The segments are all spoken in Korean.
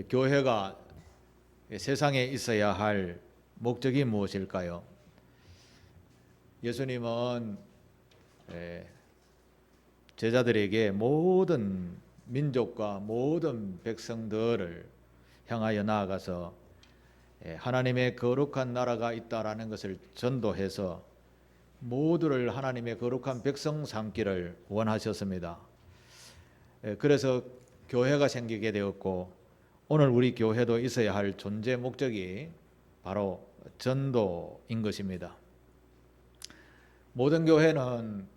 교회가 세상에 있어야 할 목적이 무엇일까요? 예수님은 제자들에게 모든 민족과 모든 백성들을 향하여 나아가서 하나님의 거룩한 나라가 있다라는 것을 전도해서 모두를 하나님의 거룩한 백성 삼기를 원하셨습니다. 그래서 교회가 생기게 되었고, 오늘 우리 교회도 있어야 할 존재 목적이 바로 전도인 것입니다. 모든 교회는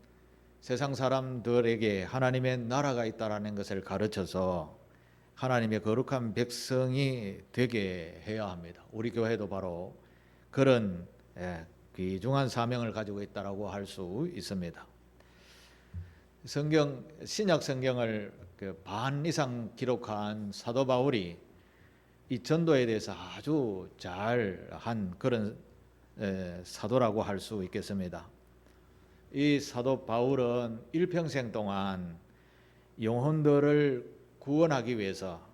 세상 사람들에게 하나님의 나라가 있다라는 것을 가르쳐서 하나님의 거룩한 백성이 되게 해야 합니다. 우리 교회도 바로 그런 귀중한 사명을 가지고 있다라고 할 수 있습니다. 신약 성경을 반 이상 기록한 사도 바울이 이 전도에 대해서 아주 잘한 그런 사도라고 할 수 있겠습니다. 이 사도 바울은 일평생 동안 영혼들을 구원하기 위해서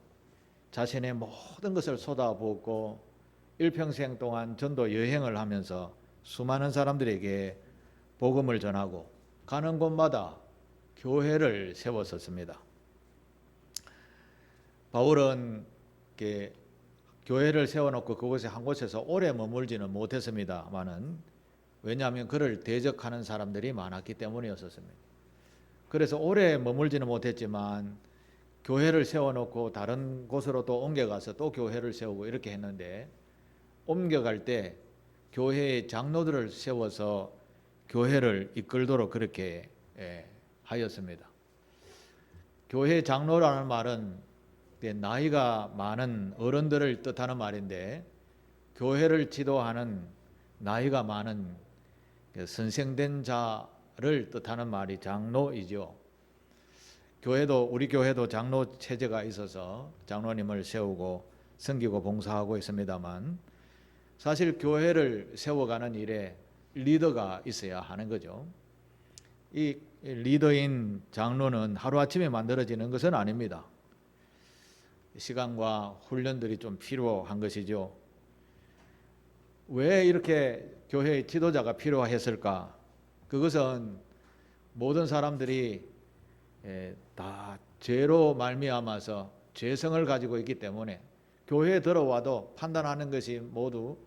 자신의 모든 것을 쏟아붓고 일평생 동안 전도 여행을 하면서 수많은 사람들에게 복음을 전하고 가는 곳마다 교회를 세웠었습니다. 바울은 교회를 세워놓고 그곳에 한 곳에서 오래 머물지는 못했습니다만은, 왜냐하면 그를 대적하는 사람들이 많았기 때문이었습니다. 그래서 오래 머물지는 못했지만 교회를 세워놓고 다른 곳으로 또 옮겨가서 또 교회를 세우고 이렇게 했는데, 옮겨갈 때 교회의 장로들을 세워서 교회를 이끌도록 그렇게 하였습니다. 교회 장로라는 말은 나이가 많은 어른들을 뜻하는 말인데, 교회를 지도하는 나이가 많은 선생된 자를 뜻하는 말이 장로이죠. 우리 교회도 장로 체제가 있어서 장로님을 세우고 섬기고 봉사하고 있습니다만, 사실 교회를 세워가는 일에 리더가 있어야 하는 거죠. 이 리더인 장로는 하루아침에 만들어지는 것은 아닙니다. 시간과 훈련들이 좀 필요한 것이죠. 왜 이렇게 교회의 지도자가 필요했을까? 그것은 모든 사람들이 다 죄로 말미암아서 죄성을 가지고 있기 때문에 교회에 들어와도 판단하는 것이 모두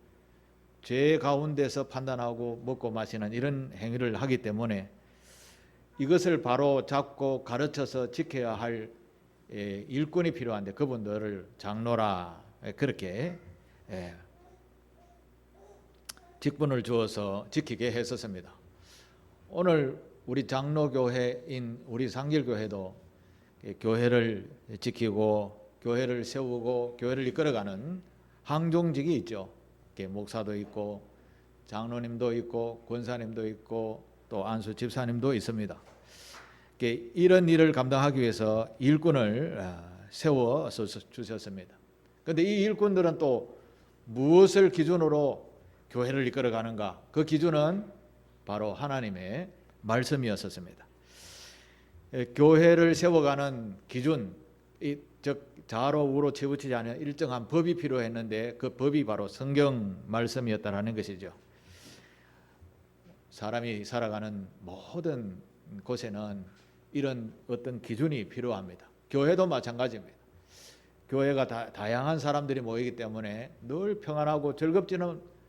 죄 가운데서 판단하고 먹고 마시는 이런 행위를 하기 때문에 이것을 바로 잡고 가르쳐서 지켜야 할 일꾼이 필요한데, 그분들을 장로라 그렇게 직분을 주어서 지키게 했었습니다. 오늘 우리 장로교회인 우리 상길교회도 교회를 지키고 교회를 세우고 교회를 이끌어가는 항종직이 있죠. 목사도 있고 장로님도 있고 권사님도 있고 또 안수 집사님도 있습니다. 이런 일을 감당하기 위해서 일꾼을 세워 주셨습니다. 그런데 이 일꾼들은 또 무엇을 기준으로 교회를 이끌어가는가? 그 기준은 바로 하나님의 말씀이었습니다. 교회를 세워가는 기준, 즉 좌로 우로 치우치지 않은 일정한 법이 필요했는데, 그 법이 바로 성경 말씀이었다는 것이죠. 사람이 살아가는 모든 곳에는 이런 어떤 기준이 필요합니다. 교회도 마찬가지입니다. 교회가 다양한 사람들이 모이기 때문에 늘 평안하고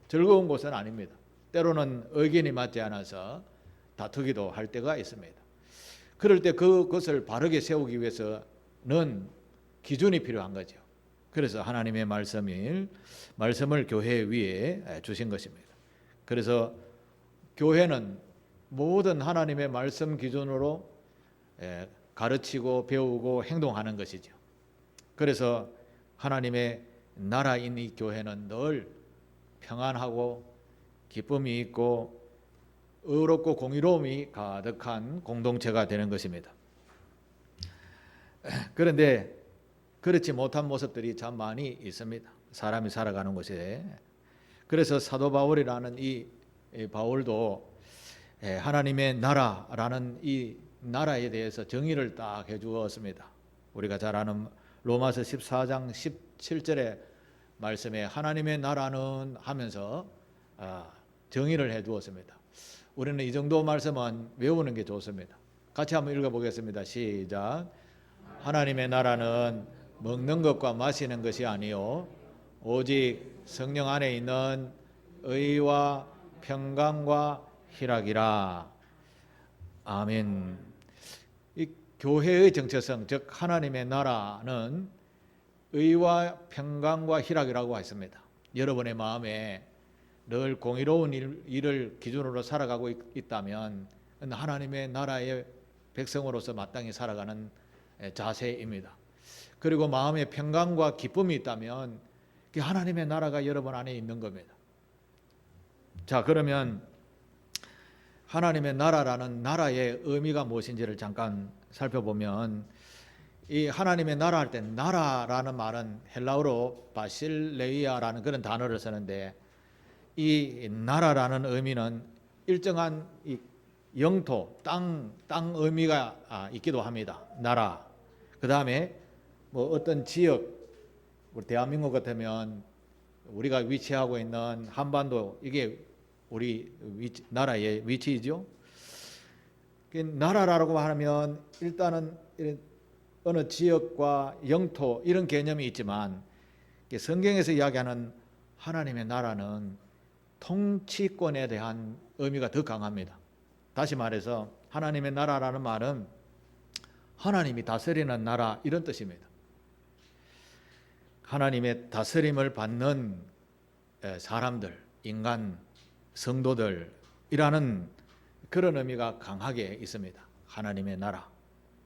즐거운 곳은 아닙니다. 때로는 의견이 맞지 않아서 다투기도 할 때가 있습니다. 그럴 때 그것을 바르게 세우기 위해서는 기준이 필요한 거죠. 그래서 하나님의 말씀을 교회 위에 주신 것입니다. 그래서 교회는 모든 하나님의 말씀 기준으로 가르치고 배우고 행동하는 것이죠. 그래서 하나님의 나라인 이 교회는 늘 평안하고 기쁨이 있고 의롭고 공의로움이 가득한 공동체가 되는 것입니다. 그런데 그렇지 못한 모습들이 참 많이 있습니다. 사람이 살아가는 곳에. 그래서 사도 바울이라는 이 바울도 하나님의 나라라는 이 나라에 대해서 정의를 딱 해주었습니다. 우리가 잘 아는 로마서 14장 7절의 말씀에 하나님의 나라는 하면서 정의를 해 두었습니다. 우리는 이 정도 말씀은 외우는 게 좋습니다. 같이 한번 읽어보겠습니다. 시작. 하나님의 나라는 먹는 것과 마시는 것이 아니요 오직 성령 안에 있는 의와 평강과 희락이라. 아멘. 이 교회의 정체성, 즉 하나님의 나라는 의와 평강과 희락이라고 했습니다. 여러분의 마음에 늘 공의로운 일을 기준으로 살아가고 있다면 하나님의 나라의 백성으로서 마땅히 살아가는 자세입니다. 그리고 마음에 평강과 기쁨이 있다면 하나님의 나라가 여러분 안에 있는 겁니다. 자, 그러면 하나님의 나라라는 나라의 의미가 무엇인지를 잠깐 살펴보면, 이 하나님의 나라 할 때 나라라는 말은 헬라어로 바실레이아라는 그런 단어를 쓰는데, 이 나라라는 의미는 일정한 이 영토, 땅 의미가 있기도 합니다. 나라. 그 다음에 뭐 어떤 지역, 우리 대한민국 같으면 우리가 위치하고 있는 한반도, 이게 우리 나라의 위치이죠. 나라라고 하면 일단은 어느 지역과 영토 이런 개념이 있지만, 성경에서 이야기하는 하나님의 나라는 통치권에 대한 의미가 더 강합니다. 다시 말해서 하나님의 나라라는 말은 하나님이 다스리는 나라, 이런 뜻입니다. 하나님의 다스림을 받는 사람들, 인간, 성도들이라는 그런 의미가 강하게 있습니다. 하나님의 나라.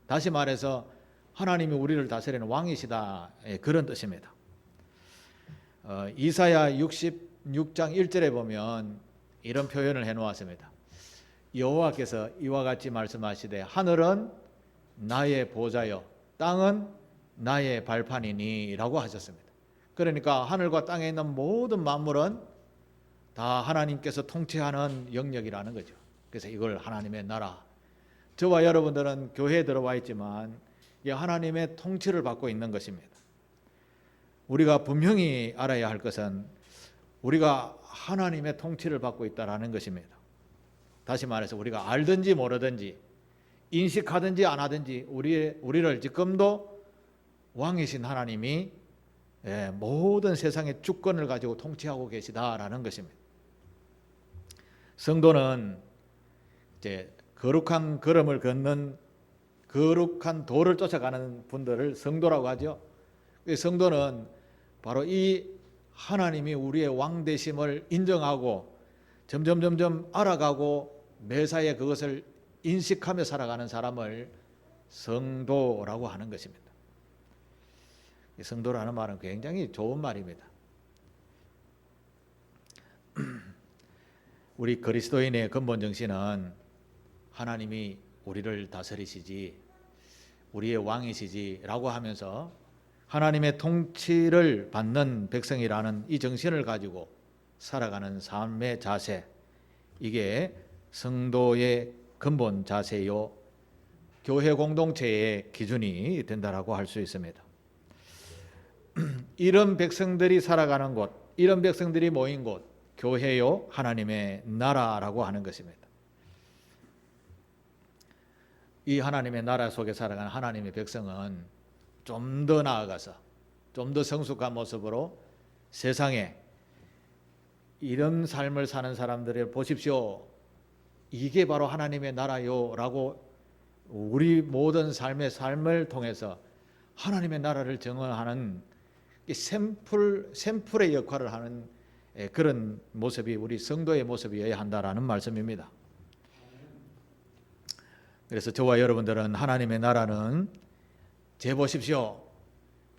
다시 말해서 하나님이 우리를 다스리는 왕이시다, 그런 뜻입니다. 이사야 66장 1절에 보면 이런 표현을 해놓았습니다. 여호와께서 이와 같이 말씀하시되 하늘은 나의 보좌요 땅은 나의 발판이니 라고 하셨습니다. 그러니까 하늘과 땅에 있는 모든 만물은 다 하나님께서 통치하는 영역이라는 거죠. 그래서 이걸 하나님의 나라. 저와 여러분들은 교회에 들어와 있지만 하나님의 통치를 받고 있는 것입니다. 우리가 분명히 알아야 할 것은 우리가 하나님의 통치를 받고 있다는 것입니다. 다시 말해서 우리가 알든지 모르든지 인식하든지 안 하든지 우리를 지금도 왕이신 하나님이 모든 세상의 주권을 가지고 통치하고 계시다라는 것입니다. 성도는 이제 거룩한 걸음을 걷는 거룩한 도를 쫓아가는 분들을 성도라고 하죠. 성도는 바로 이 하나님이 우리의 왕 되심을 인정하고 점점 알아가고 매사에 그것을 인식하며 살아가는 사람을 성도라고 하는 것입니다. 성도라는 말은 굉장히 좋은 말입니다. 우리 그리스도인의 근본 정신은 하나님이 우리를 다스리시지, 우리의 왕이시지 라고 하면서 하나님의 통치를 받는 백성이라는 이 정신을 가지고 살아가는 삶의 자세, 이게 성도의 근본 자세요 교회 공동체의 기준이 된다라고 할 수 있습니다. 이런 백성들이 살아가는 곳, 이런 백성들이 모인 곳, 교회요 하나님의 나라라고 하는 것입니다. 이 하나님의 나라 속에 살아가는 하나님의 백성은 좀 더 나아가서 좀 더 성숙한 모습으로 세상에 이런 삶을 사는 사람들을 보십시오, 이게 바로 하나님의 나라요 라고 우리 모든 삶을 통해서 하나님의 나라를 증언하는 샘플의 역할을 하는 그런 모습이 우리 성도의 모습이어야 한다라는 말씀입니다. 그래서 저와 여러분들은 하나님의 나라는 보십시오,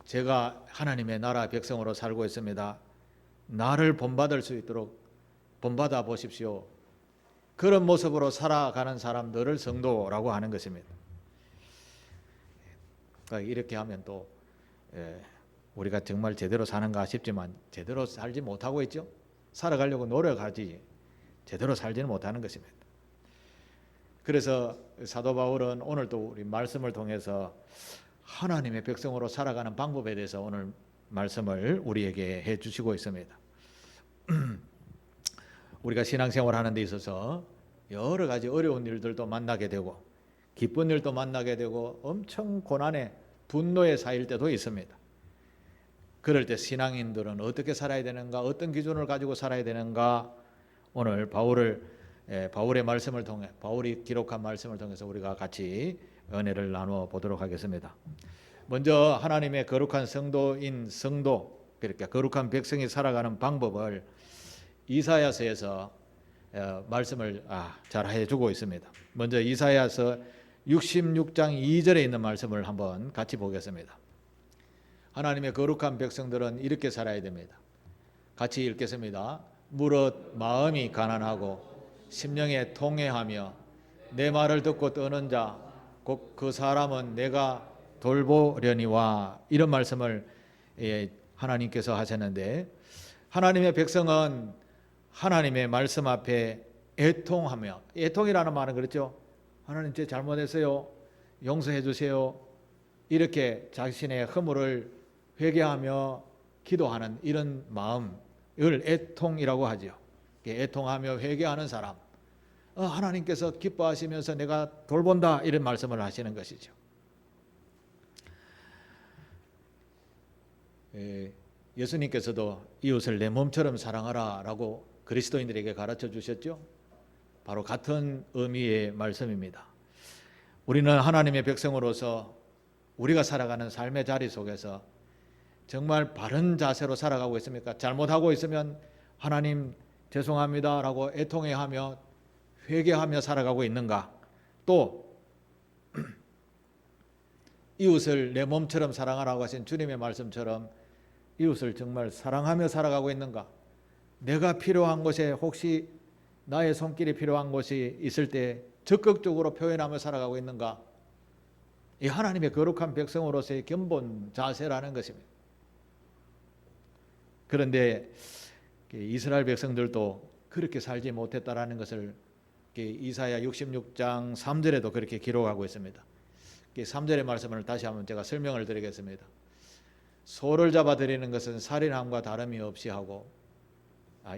제가 하나님의 나라 백성으로 살고 있습니다, 나를 본받을 수 있도록 본받아 보십시오, 그런 모습으로 살아가는 사람들을 성도라고 하는 것입니다. 이렇게 하면 또 우리가 정말 제대로 사는가 싶지만 제대로 살지 못하고 있죠. 살아가려고 노력하지 제대로 살지는 못하는 것입니다. 그래서 사도 바울은 오늘도 우리 말씀을 통해서 하나님의 백성으로 살아가는 방법에 대해서 오늘 말씀을 우리에게 해주시고 있습니다. 우리가 신앙생활 하는 데 있어서 여러 가지 어려운 일들도 만나게 되고 기쁜 일도 만나게 되고 엄청 고난의 분노에 쌓일 때도 있습니다. 그럴 때 신앙인들은 어떻게 살아야 되는가, 어떤 기준을 가지고 살아야 되는가, 오늘 바울의 말씀을 통해, 바울이 기록한 말씀을 통해서 우리가 같이 은혜를 나누어 보도록 하겠습니다. 먼저 하나님의 거룩한 성도, 그러니까 거룩한 백성이 살아가는 방법을 이사야서에서 말씀을 잘 해주고 있습니다. 먼저 이사야서 66장 2절에 있는 말씀을 한번 같이 보겠습니다. 하나님의 거룩한 백성들은 이렇게 살아야 됩니다. 같이 읽겠습니다. 무릇 마음이 가난하고 심령에 통회하며 내 말을 듣고 떠는 자 곧 그 사람은 내가 돌보려니와, 이런 말씀을 하나님께서 하셨는데, 하나님의 백성은 하나님의 말씀 앞에 애통하며, 애통이라는 말은 그렇죠. 하나님 제 잘못했어요, 용서해 주세요, 이렇게 자신의 허물을 회개하며 기도하는 이런 마음을 애통이라고 하죠. 애통하며 회개하는 사람, 하나님께서 기뻐하시면서 내가 돌본다, 이런 말씀을 하시는 것이죠. 예수님께서도 이웃을 내 몸처럼 사랑하라 라고 그리스도인들에게 가르쳐 주셨죠. 바로 같은 의미의 말씀입니다. 우리는 하나님의 백성으로서 우리가 살아가는 삶의 자리 속에서 정말 바른 자세로 살아가고 있습니까? 잘못하고 있으면 하나님 죄송합니다 라고 애통해하며 회개하며 살아가고 있는가? 또 이웃을 내 몸처럼 사랑하라고 하신 주님의 말씀처럼 이웃을 정말 사랑하며 살아가고 있는가? 내가 필요한 곳에, 혹시 나의 손길이 필요한 곳이 있을 때 적극적으로 표현하며 살아가고 있는가? 이 하나님의 거룩한 백성으로서의 근본 자세라는 것입니다. 그런데 이스라엘 백성들도 그렇게 살지 못했다라는 것을 이사야 66장 3절에도 그렇게 기록하고 있습니다. 3절의 말씀을 다시 한번 제가 설명을 드리겠습니다. 소를 잡아 드리는 것은 살인함과 다름이 없이 하고,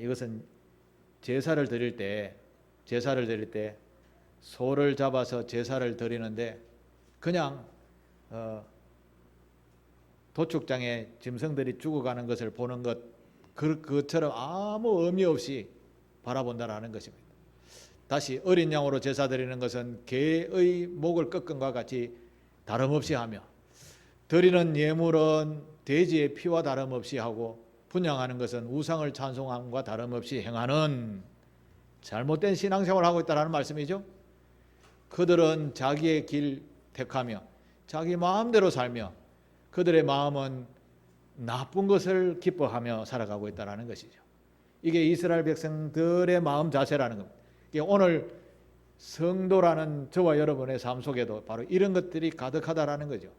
이것은 제사를 드릴 때 소를 잡아서 제사를 드리는데 그냥 도축장에 짐승들이 죽어가는 것을 보는 그것처럼 아무 의미 없이 바라본다라는 것입니다. 다시 어린 양으로 제사 드리는 것은 개의 목을 꺾음과 같이 다름없이 하며, 드리는 예물은 돼지의 피와 다름없이 하고, 분향하는 것은 우상을 찬송함과 다름없이 행하는 잘못된 신앙생활을 하고 있다는 말씀이죠. 그들은 자기의 길 택하며 자기 마음대로 살며 그들의 마음은 나쁜 것을 기뻐하며 살아가고 있다는 것이죠. 이게 이스라엘 백성들의 마음 자세라는 겁니다. 오늘 성도라는 저와 여러분의 삶 속에도 바로 이런 것들이 가득하다라는 거죠.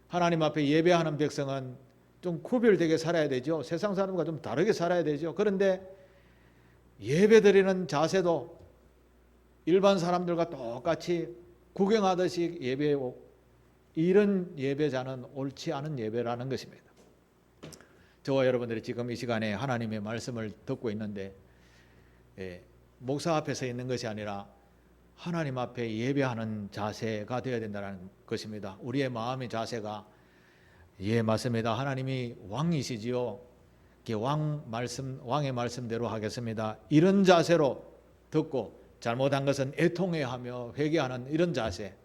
하나님 앞에 예배하는 백성은 좀 구별되게 살아야 되죠. 세상 사람과 좀 다르게 살아야 되죠. 그런데 예배드리는 자세도 일반 사람들과 똑같이 구경하듯이 예배하고, 이런 예배자는 옳지 않은 예배라는 것입니다. 저와 여러분들이 지금 이 시간에 하나님의 말씀을 듣고 있는데 목사 앞에 서 있는 것이 아니라 하나님 앞에 예배하는 자세가 되어야 된다는 것입니다. 우리의 마음의 자세가, 맞습니다, 하나님이 왕이시지요, 왕의 말씀대로 하겠습니다, 이런 자세로 듣고, 잘못한 것은 애통해하며 회개하는 이런 자세,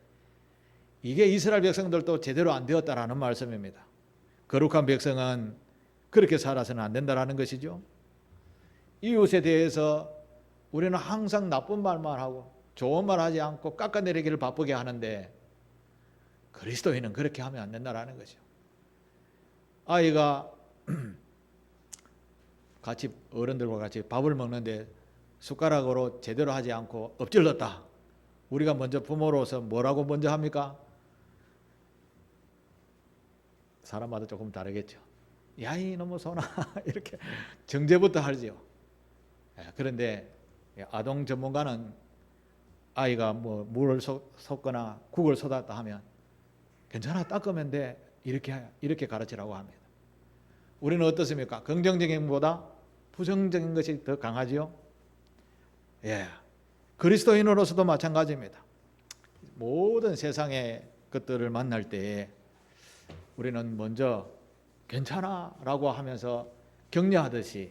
이게 이스라엘 백성들도 제대로 안 되었다라는 말씀입니다. 거룩한 백성은 그렇게 살아서는 안 된다라는 것이죠. 이웃에 대해서 우리는 항상 나쁜 말만 하고 좋은 말 하지 않고 깎아내리기를 바쁘게 하는데, 그리스도인은 그렇게 하면 안 된다라는 거죠. 아이가 같이 어른들과 같이 밥을 먹는데 숟가락으로 제대로 하지 않고 엎질렀다. 우리가 먼저 부모로서 뭐라고 먼저 합니까? 사람마다 조금 다르겠죠. 야, 이놈의 손아 이렇게 정죄부터 하지요. 그런데 아동 전문가는 아이가 물을 쏟거나 국을 쏟았다 하면 괜찮아, 닦으면 돼, 이렇게 가르치라고 합니다. 우리는 어떻습니까? 긍정적인 것보다 부정적인 것이 더 강하지요? 예. 그리스도인으로서도 마찬가지입니다. 모든 세상의 것들을 만날 때에 우리는 먼저 괜찮아 라고 하면서 격려하듯이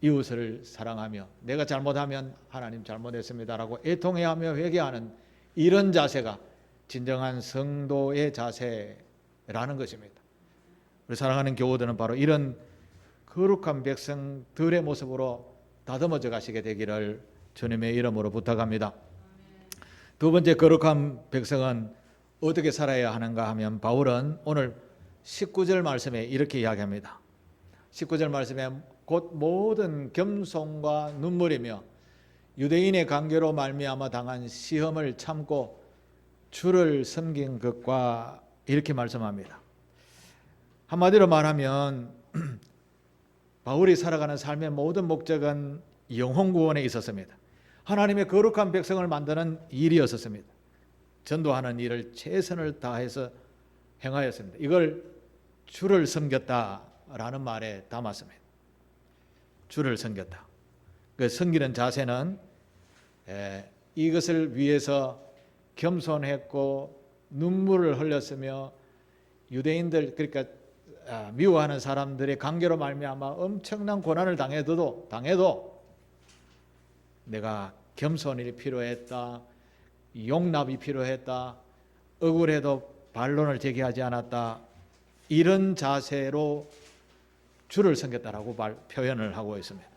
이웃을 사랑하며 내가 잘못하면 하나님 잘못했습니다 라고 애통해하며 회개하는 이런 자세가 진정한 성도의 자세라는 것입니다. 우리 사랑하는 교우들은 바로 이런 거룩한 백성들의 모습으로 다듬어져 가시게 되기를 주님의 이름으로 부탁합니다. 두 번째 거룩한 백성은 어떻게 살아야 하는가 하면 바울은 오늘 19절 말씀에 이렇게 이야기합니다. 19절 말씀에 곧 모든 겸손과 눈물이며 유대인의 관계로 말미암아 당한 시험을 참고 주를 섬긴 것과 이렇게 말씀합니다. 한마디로 말하면 바울이 살아가는 삶의 모든 목적은 영혼 구원에 있었습니다. 하나님의 거룩한 백성을 만드는 일이었습니다. 전도하는 일을 최선을 다해서 행하였습니다. 이걸 주를 섬겼다라는 말에 담았습니다. 주를 섬겼다. 그 섬기는 자세는 이것을 위해서 겸손했고 눈물을 흘렸으며 유대인들 그러니까 미워하는 사람들의 관계로 말미암아 엄청난 고난을 당해도 내가 겸손이 필요했다, 용납이 필요했다, 억울해도 반론을 제기하지 않았다, 이런 자세로 주를 섬겼다라고 표현을 하고 있습니다.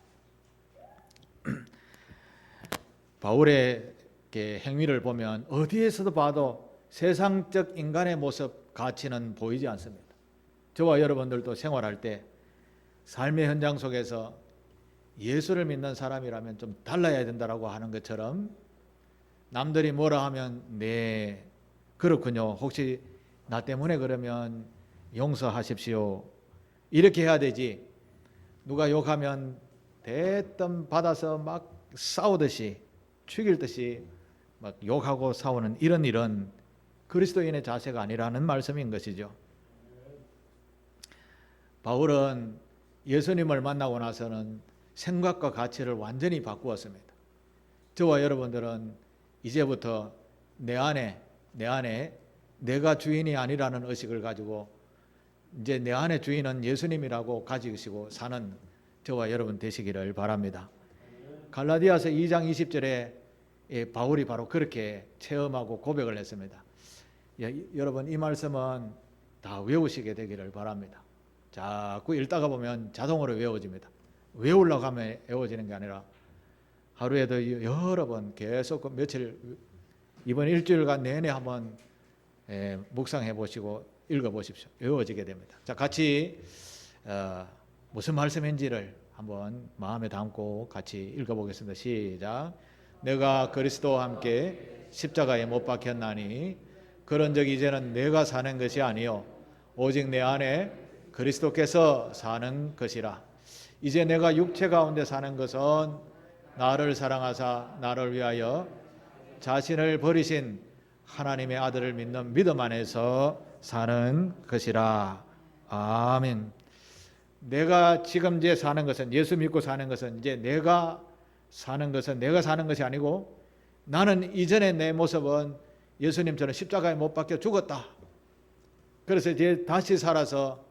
바울의 행위를 보면 어디에서도 봐도 세상적 인간의 모습, 가치는 보이지 않습니다. 저와 여러분들도 생활할 때 삶의 현장 속에서 예수를 믿는 사람이라면 좀 달라야 된다라고 하는 것처럼 남들이 뭐라 하면 네 그렇군요, 혹시 나 때문에 그러면 용서하십시오 이렇게 해야 되지, 누가 욕하면 대뜸 받아서 막 싸우듯이 죽일 듯이 막 욕하고 싸우는 이런 일은 그리스도인의 자세가 아니라는 말씀인 것이죠. 바울은 예수님을 만나고 나서는 생각과 가치를 완전히 바꾸었습니다. 저와 여러분들은 이제부터 내 안에 내가 주인이 아니라는 의식을 가지고 이제 내 안의 주인은 예수님이라고 가지시고 사는 저와 여러분 되시기를 바랍니다. 갈라디아서 2장 20절에 바울이 바로 그렇게 체험하고 고백을 했습니다. 여러분 이 말씀은 다 외우시게 되기를 바랍니다. 자꾸 읽다가 보면 자동으로 외워집니다. 외우려고 하면 외워지는 게 아니라 하루에도 여러 번 계속 며칠 이번 일주일간 내내 한번 묵상해 보시고 읽어 보십시오. 외워지게 됩니다. 자, 같이 무슨 말씀인지를 한번 마음에 담고 같이 읽어 보겠습니다. 시작. 내가 그리스도와 함께 십자가에 못 박혔나니 그런즉 이제는 내가 사는 것이 아니요 오직 내 안에 그리스도께서 사는 것이라. 이제 내가 육체 가운데 사는 것은 나를 사랑하사 나를 위하여 자신을 버리신 하나님의 아들을 믿는 믿음 안에서 사는 것이라. 아멘. 내가 지금 이제 사는 것은, 예수 믿고 사는 것은 이제 내가 사는 것이 아니고 나는 이전에 내 모습은 예수님처럼 십자가에 못 박혀 죽었다. 그래서 이제 다시 살아서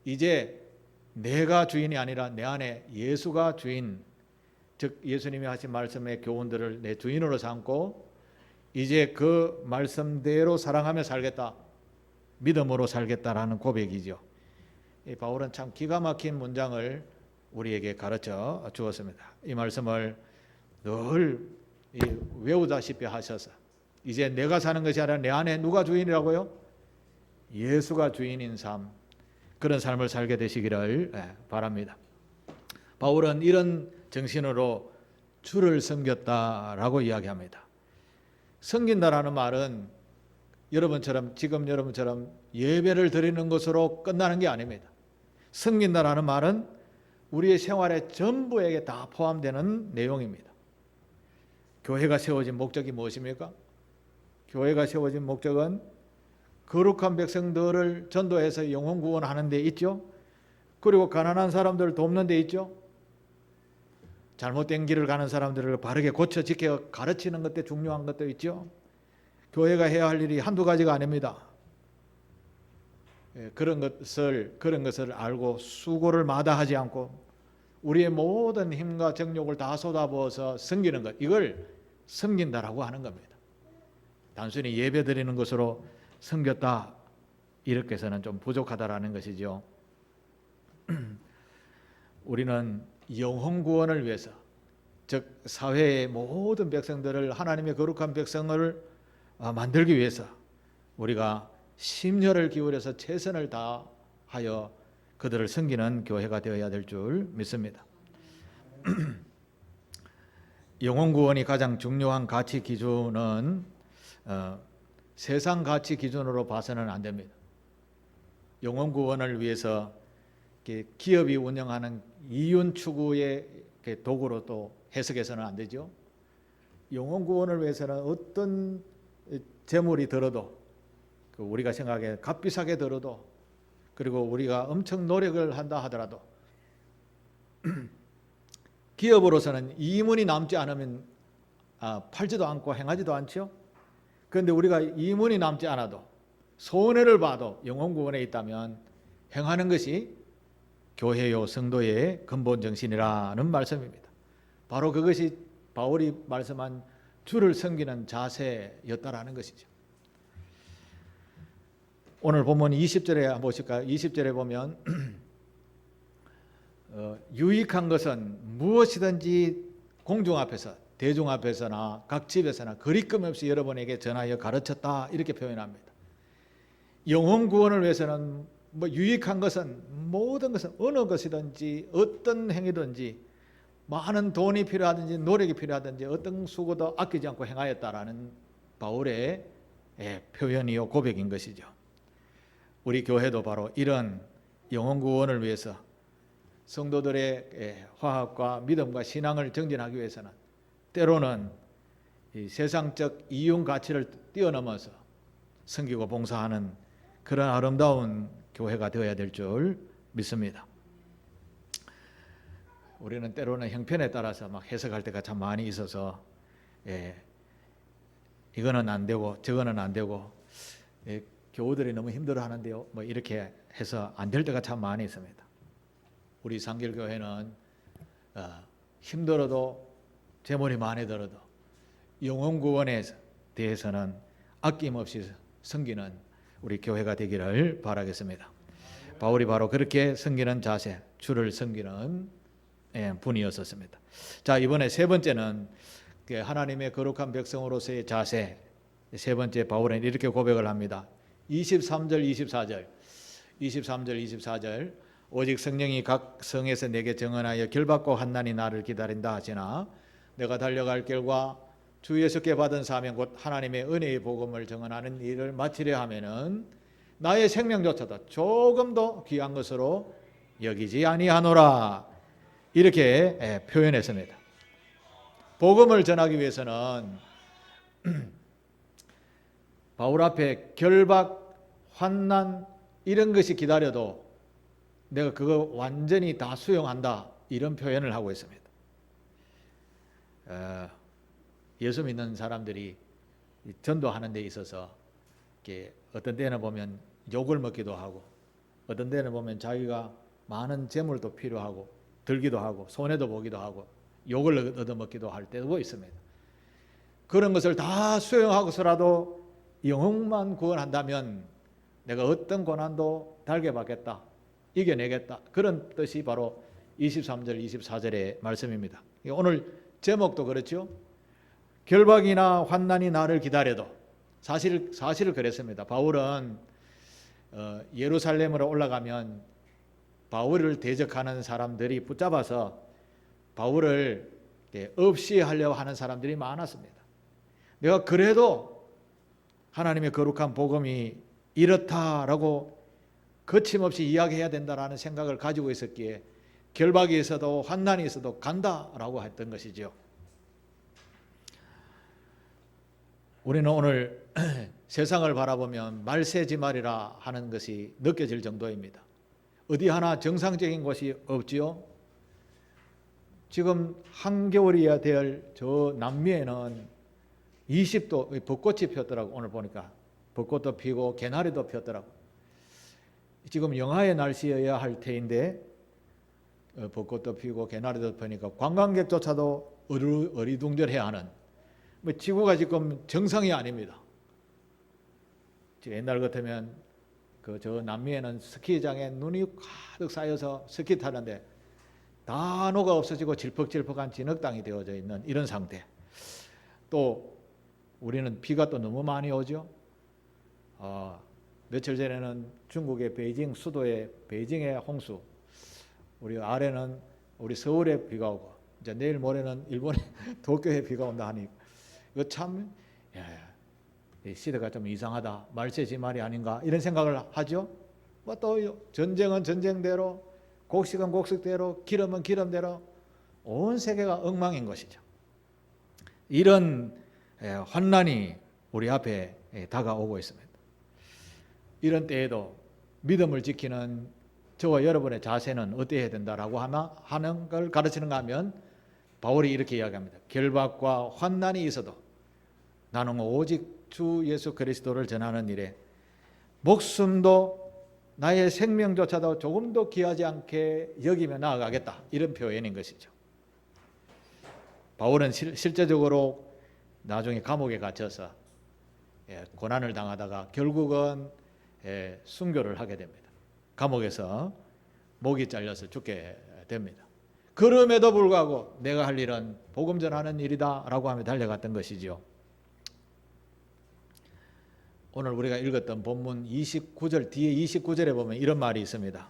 이제 내가 주인이 아니라 내 안에 예수가 주인, 즉 예수님이 하신 말씀의 교훈들을 내 주인으로 삼고 이제 그 말씀대로 사랑하며 살겠다, 믿음으로 살겠다라는 고백이죠. 바울은 참 기가 막힌 문장을 우리에게 가르쳐 주었습니다. 이 말씀을 늘 외우다시피 하셔서 이제 내가 사는 것이 아니라 내 안에 누가 주인이라고요? 예수가 주인인 삶, 그런 삶을 살게 되시기를 바랍니다. 바울은 이런 정신으로 주를 섬겼다라고 이야기합니다. 섬긴다라는 말은 지금 여러분처럼 예배를 드리는 것으로 끝나는 게 아닙니다. 섬긴다라는 말은 우리의 생활의 전부에게 다 포함되는 내용입니다. 교회가 세워진 목적이 무엇입니까? 교회가 세워진 목적은 거룩한 백성들을 전도해서 영혼 구원하는 데 있죠. 그리고 가난한 사람들을 돕는 데 있죠. 잘못된 길을 가는 사람들을 바르게 고쳐 지켜 가르치는 것도 중요한 것도 있죠. 교회가 해야 할 일이 한두 가지가 아닙니다. 그런 것을 알고 수고를 마다하지 않고 우리의 모든 힘과 정욕을 다 쏟아부어서 섬기는 것, 이걸 섬긴다라고 하는 겁니다. 단순히 예배 드리는 것으로 섬겼다 이렇게 해서는 좀 부족하다라는 것이죠. 우리는 영혼 구원을 위해서, 즉 사회의 모든 백성들을 하나님의 거룩한 백성을 만들기 위해서 우리가 심혈을 기울여서 최선을 다하여 그들을 섬기는 교회가 되어야 될 줄 믿습니다. 영혼 구원이 가장 중요한 가치 기준은 세상 가치 기준으로 봐서는 안 됩니다. 영혼 구원을 위해서 기업이 운영하는 이윤 추구의 도구로 또 해석해서는 안 되죠. 영혼 구원을 위해서는 어떤 재물이 들어도, 우리가 생각에 값비싸게 들어도, 그리고 우리가 엄청 노력을 한다 하더라도 기업으로서는 이문이 남지 않으면 팔지도 않고 행하지도 않죠. 그런데 우리가 이문이 남지 않아도 손해를 봐도 영혼 구원에 있다면 행하는 것이 교회요 성도의 근본 정신이라는 말씀입니다. 바로 그것이 바울이 말씀한 주를 섬기는 자세였다라는 것이죠. 오늘 본문 20절에 한번 보실까요? 20절에 보면 유익한 것은 무엇이든지 공중 앞에서, 대중 앞에서나 각 집에서나 거리낌 없이 여러분에게 전하여 가르쳤다 이렇게 표현합니다. 영혼 구원을 위해서는 유익한 것은 모든 것은 어느 것이든지 어떤 행위든지 많은 돈이 필요하든지 노력이 필요하든지 어떤 수고도 아끼지 않고 행하였다라는 바울의 표현이요 고백인 것이죠. 우리 교회도 바로 이런 영혼 구원을 위해서 성도들의 화합과 믿음과 신앙을 정진하기 위해서는 때로는 이 세상적 이윤 가치를 뛰어넘어서 섬기고 봉사하는 그런 아름다운 교회가 되어야 될 줄 믿습니다. 우리는 때로는 형편에 따라서 막 해석할 때가 참 많이 있어서 이거는 안 되고 저거는 안 되고 교우들이 너무 힘들어하는데요, 이렇게 해서 안 될 때가 참 많이 있습니다. 우리 상길교회는 힘들어도 재물이 많이 들어도 영혼 구원에 대해서는 아낌없이 섬기는 우리 교회가 되기를 바라겠습니다. 바울이 바로 그렇게 섬기는 자세, 주를 섬기는 분이었었습니다. 자, 이번에 세 번째는 하나님의 거룩한 백성으로서의 자세. 세 번째 바울은 이렇게 고백을 합니다. 23절 24절 오직 성령이 각 성에서 내게 증언하여 결받고 한난이 나를 기다린다 하시나 내가 달려갈 길과 주 예수께 받은 사명 곧 하나님의 은혜의 복음을 증언하는 일을 마치려 하면은 나의 생명조차도 조금도 귀한 것으로 여기지 아니하노라 이렇게 표현했습니다. 복음을 전하기 위해서는 바울 앞에 결박, 환난 이런 것이 기다려도 내가 그거 완전히 다 수용한다 이런 표현을 하고 있습니다. 예수 믿는 사람들이 전도하는 데 있어서 어떤 때는 보면 욕을 먹기도 하고 어떤 때는 보면 자기가 많은 재물도 필요하고 들기도 하고 손해도 보기도 하고 욕을 얻어먹기도 할 때도 있습니다. 그런 것을 다 수용하고서라도 영혼만 구원한다면 내가 어떤 고난도 달게 받겠다, 이겨내겠다, 그런 뜻이 바로 23절 24절의 말씀입니다. 오늘 제목도 그렇죠. 결박이나 환난이 나를 기다려도 사실 그랬습니다. 바울은 예루살렘으로 올라가면 바울을 대적하는 사람들이 붙잡아서 바울을 없이 하려고 하는 사람들이 많았습니다. 내가 그래도 하나님의 거룩한 복음이 이렇다라고 거침없이 이야기해야 된다라는 생각을 가지고 있었기에 결박이 있어도 환난이 있어도 간다라고 했던 것이죠. 우리는 오늘 세상을 바라보면 말세지말이라 하는 것이 느껴질 정도입니다. 어디 하나 정상적인 곳이 없지요. 지금 한겨울이어야 될 저 남미에는 20도 벚꽃이 폈더라고. 오늘 보니까 벚꽃도 피고 개나리도 폈더라고. 지금 영하의 날씨여야 할 테인데 벚꽃도 피고 개나리도 피니까 관광객조차도 어리둥절해야 하는, 뭐 지구가 지금 정상이 아닙니다. 옛날 같으면 저 남미에는 스키장에 눈이 가득 쌓여서 스키 타는데 다 녹아 없어지고 질퍽질퍽한 진흙땅이 되어져 있는 이런 상태. 또 우리는 비가 또 너무 많이 오죠. 며칠 전에는 중국의 베이징 수도의 베이징의 홍수, 우리 아래는 우리 서울에 비가 오고, 이제 내일 모레는 일본의 도쿄에 비가 온다 하니 이거 참 이 시대가 좀 이상하다, 말세지말이 아닌가 이런 생각을 하죠. 뭐 또 전쟁은 전쟁대로, 곡식은 곡식대로, 기름은 기름대로 온 세계가 엉망인 것이죠. 이런 환난이 우리 앞에 다가오고 있습니다. 이런 때에도 믿음을 지키는 저와 여러분의 자세는 어때야 된다라고 하는 걸 가르치는가 하면 바울이 이렇게 이야기합니다. 결박과 환난이 있어도 나는 오직 주 예수 그리스도를 전하는 일에 목숨도 나의 생명조차도 조금도 귀하지 않게 여기며 나아가겠다, 이런 표현인 것이죠. 바울은 실제적으로 나중에 감옥에 갇혀서 고난을 당하다가 결국은 순교를 하게 됩니다. 감옥에서 목이 잘려서 죽게 됩니다. 그럼에도 불구하고 내가 할 일은 복음 전하는 일이다 라고 하며 달려갔던 것이죠. 오늘 우리가 읽었던 본문 29절 뒤에 29절에 보면 이런 말이 있습니다.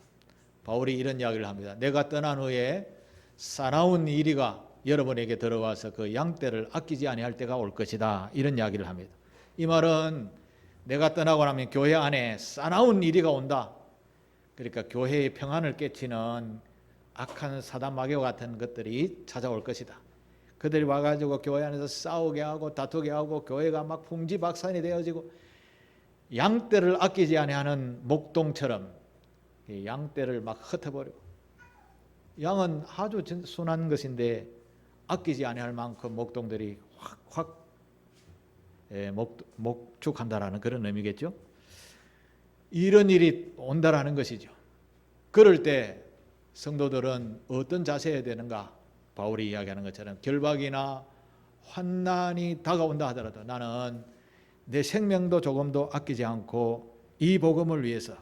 바울이 이런 이야기를 합니다. 내가 떠난 후에 사나운 이리가 여러분에게 들어와서 그 양떼를 아끼지 아니할 때가 올 것이다, 이런 이야기를 합니다. 이 말은 내가 떠나고 나면 교회 안에 사나운 이리가 온다. 그러니까 교회의 평안을 깨치는 악한 사단 마귀와 같은 것들이 찾아올 것이다. 그들이 와가지고 교회 안에서 싸우게 하고 다투게 하고 교회가 막 풍지박산이 되어지고, 양떼를 아끼지 아니하는 목동처럼 양떼를 막 흩어버리고, 양은 아주 순한 것인데 아끼지 아니할 만큼 목동들이 확 목축한다라는 그런 의미겠죠. 이런 일이 온다라는 것이죠. 그럴 때 성도들은 어떤 자세여야 되는가? 바울이 이야기하는 것처럼 결박이나 환난이 다가온다 하더라도 나는 내 생명도 조금도 아끼지 않고 이 복음을 위해서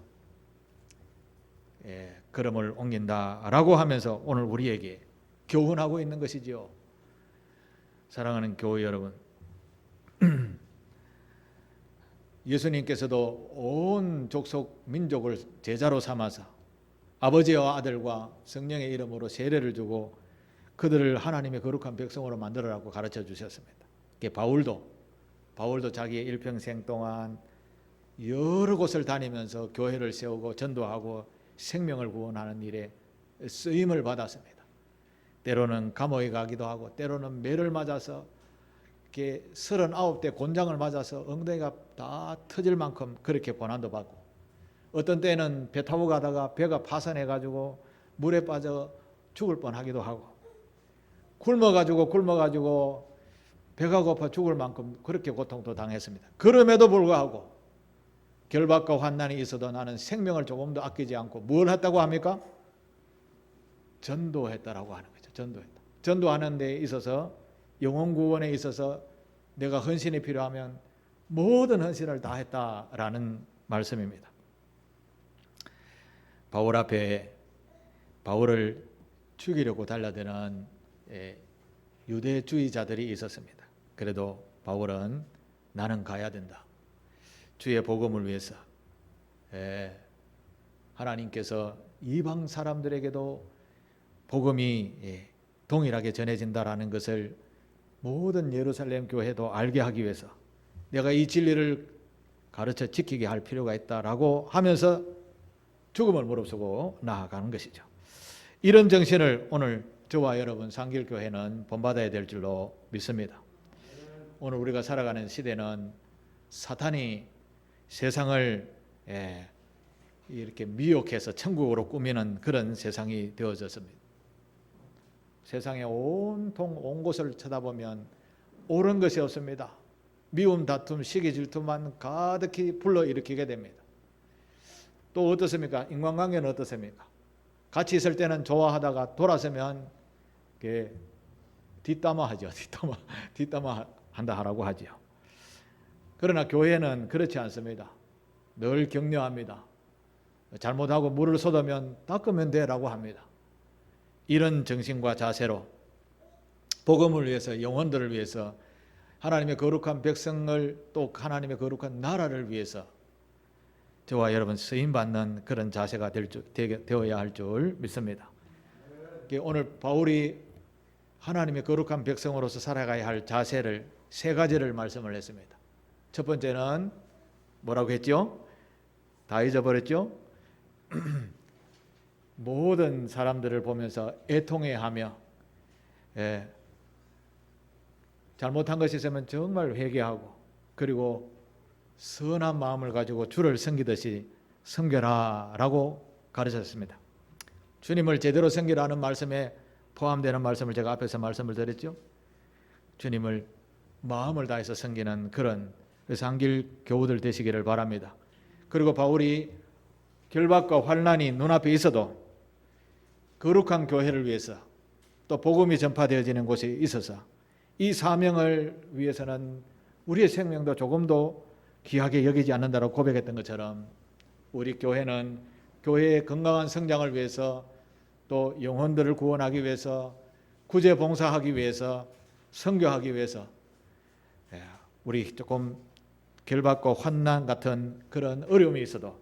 걸음을 옮긴다라고 하면서 오늘 우리에게 교훈하고 있는 것이지요. 사랑하는 교회 여러분, 예수님께서도 온 족속 민족을 제자로 삼아서 아버지와 아들과 성령의 이름으로 세례를 주고 그들을 하나님의 거룩한 백성으로 만들어라고 가르쳐 주셨습니다. 바울도 자기의 일평생 동안 여러 곳을 다니면서 교회를 세우고 전도하고 생명을 구원하는 일에 쓰임을 받았습니다. 때로는 감옥에 가기도 하고, 때로는 매를 맞아서 이렇게 39대 곤장을 맞아서 엉덩이가 다 터질 만큼 그렇게 고난도 받고, 어떤 때는 배 타고 가다가 배가 파손해가지고 물에 빠져 죽을 뻔하기도 하고, 굶어가지고 배가 고파 죽을 만큼 그렇게 고통도 당했습니다. 그럼에도 불구하고 결박과 환난이 있어도 나는 생명을 조금도 아끼지 않고 뭘 했다고 합니까? 전도했다라고 하는 거죠. 전도하는 데 있어서, 영혼 구원에 있어서 내가 헌신이 필요하면 모든 헌신을 다 했다라는 말씀입니다. 바울 앞에 바울을 죽이려고 달려드는 유대주의자들이 있었습니다. 그래도 바울은 나는 가야 된다. 주의 복음을 위해서 하나님께서 이방 사람들에게도 복음이 동일하게 전해진다라는 것을 모든 예루살렘 교회도 알게 하기 위해서 내가 이 진리를 가르쳐 지키게 할 필요가 있다라고 하면서 죽음을 무릅쓰고 나아가는 것이죠. 이런 정신을 오늘 저와 여러분 상길교회는 본받아야 될 줄로 믿습니다. 오늘 우리가 살아가는 시대는 사탄이 세상을 이렇게 미혹해서 천국으로 꾸미는 그런 세상이 되어졌습니다. 세상에 온통 온 곳을 쳐다보면 옳은 것이 없습니다. 미움, 다툼, 시기, 질투만 가득히 불러일으키게 됩니다. 또 어떻습니까? 인간관계는 어떻습니까? 같이 있을 때는 좋아하다가 돌아서면 뒷담화하죠. 뒷담화 한다 하라고 하죠. 그러나 교회는 그렇지 않습니다. 늘 격려합니다. 잘못하고 물을 쏟으면 닦으면 되라고 합니다. 이런 정신과 자세로 복음을 위해서, 영혼들을 위해서, 하나님의 거룩한 백성을, 또 하나님의 거룩한 나라를 위해서 저와 여러분 쓰임받는 그런 자세가 되어야 할 줄 믿습니다. 오늘 바울이 하나님의 거룩한 백성으로서 살아가야 할 자세를 세 가지를 말씀을 했습니다. 첫 번째는 뭐라고 했죠? 다 잊어버렸죠? 모든 사람들을 보면서 애통해하며, 잘못한 것이 있으면 정말 회개하고, 그리고 선한 마음을 가지고 주를 섬기듯이 섬겨라라고 가르쳤습니다. 주님을 제대로 섬기라는 말씀에 포함되는 말씀을 제가 앞에서 말씀을 드렸죠. 주님을 마음을 다해서 섬기는 그런 상길 교우들 되시기를 바랍니다. 그리고 바울이 결박과 환난이 눈앞에 있어도 거룩한 교회를 위해서, 또 복음이 전파되어지는 곳에 있어서 이 사명을 위해서는 우리의 생명도 조금도 귀하게 여기지 않는다고 고백했던 것처럼, 우리 교회는 교회의 건강한 성장을 위해서, 또 영혼들을 구원하기 위해서, 구제 봉사하기 위해서, 선교하기 위해서 우리 조금 결박과 환난 같은 그런 어려움이 있어도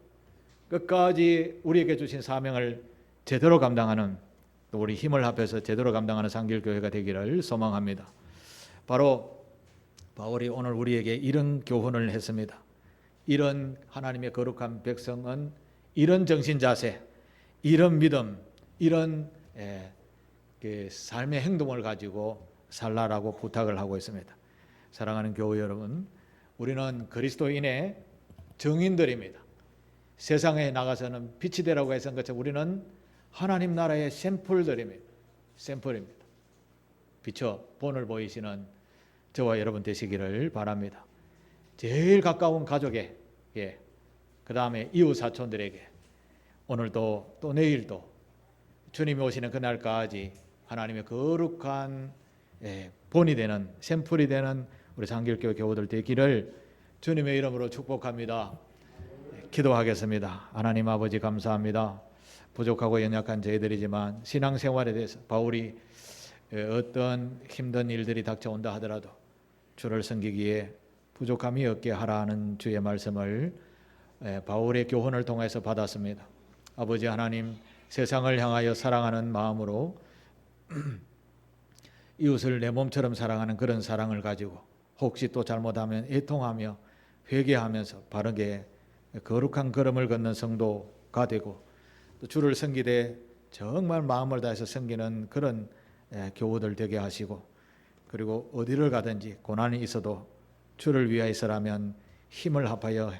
끝까지 우리에게 주신 사명을 제대로 감당하는, 또 우리 힘을 합해서 제대로 감당하는 상길교회가 되기를 소망합니다. 바로 바울이 오늘 우리에게 이런 교훈을 했습니다. 이런 하나님의 거룩한 백성은 이런 정신 자세, 이런 믿음, 이런 삶의 행동을 가지고 살라라고 부탁을 하고 있습니다. 사랑하는 교회 여러분, 우리는 그리스도인의 정인들입니다. 세상에 나가서는 빛이 되라고 했던 것처럼 우리는 하나님 나라의 샘플들입니다. 샘플입니다. 비춰 본을 보이시는 저와 여러분 되시기를 바랍니다. 제일 가까운 가족에게, 그 다음에 이웃 사촌들에게, 오늘도 또 내일도 주님이 오시는 그날까지 하나님의 거룩한 본이 되는, 샘플이 되는 우리 상길교회 교우들 되기를 주님의 이름으로 축복합니다. 기도하겠습니다. 하나님 아버지 감사합니다. 부족하고 연약한 저희들이지만 신앙생활에 대해서 바울이 어떤 힘든 일들이 닥쳐온다 하더라도 주를 섬기기에 부족함이 없게 하라는 주의 말씀을 바울의 교훈을 통해서 받았습니다. 아버지 하나님, 세상을 향하여 사랑하는 마음으로 이웃을 내 몸처럼 사랑하는 그런 사랑을 가지고, 혹시 또 잘못하면 애통하며 회개하면서 바르게 거룩한 걸음을 걷는 성도가 되고, 또 주를 섬기되 정말 마음을 다해서 섬기는 그런 교우들 되게 하시고, 그리고 어디를 가든지 고난이 있어도 주를 위하여서라면 힘을 합하여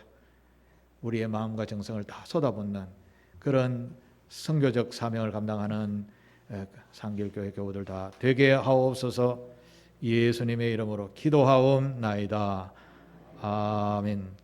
우리의 마음과 정성을 다 쏟아붓는 그런 선교적 사명을 감당하는 상길교회 교우들 다 되게 하옵소서. 예수님의 이름으로 기도하옵나이다. 아멘.